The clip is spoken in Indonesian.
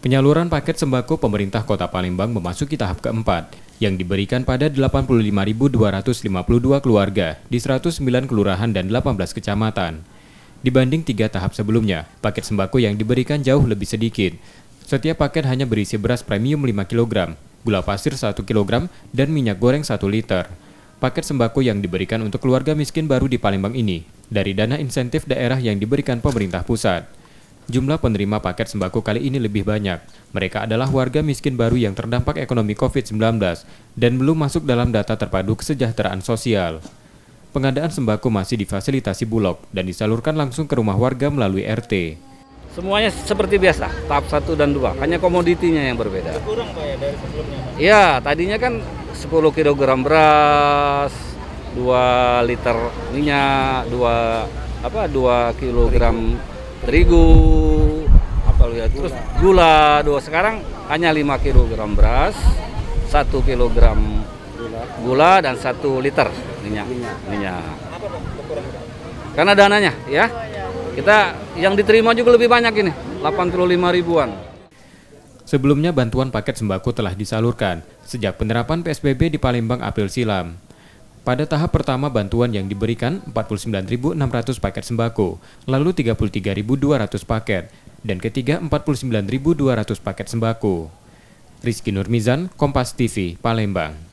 Penyaluran paket sembako pemerintah Kota Palembang memasuki tahap keempat, yang diberikan pada 85.252 keluarga di 109 kelurahan dan 18 kecamatan. Dibanding 3 tahap sebelumnya, paket sembako yang diberikan jauh lebih sedikit. Setiap paket hanya berisi beras premium 5 kg, gula pasir 1 kg, dan minyak goreng 1 liter. Paket sembako yang diberikan untuk keluarga miskin baru di Palembang ini, dari dana insentif daerah yang diberikan pemerintah pusat. Jumlah penerima paket sembako kali ini lebih banyak. Mereka adalah warga miskin baru yang terdampak ekonomi COVID-19 dan belum masuk dalam data terpadu kesejahteraan sosial. Pengadaan sembako masih difasilitasi Bulog dan disalurkan langsung ke rumah warga melalui RT. Semuanya seperti biasa, tahap 1 dan 2, hanya komoditinya yang berbeda. Kurang Pak ya dari sebelumnya? Ya, tadinya kan 10 kg beras, 2 liter minyak, 2 kg terigu, terus gula, sekarang hanya 5 kg beras, 1 kg gula dan 1 liter minyak. Karena dananya ya, kita yang diterima juga lebih banyak ini, 85 ribuan. Sebelumnya bantuan paket sembako telah disalurkan sejak penerapan PSBB di Palembang April silam. Pada tahap pertama bantuan yang diberikan 49.600 paket sembako, lalu 33.200 paket, dan ketiga 49.200 paket sembako. Rizky Nurmizan, Kompas TV, Palembang.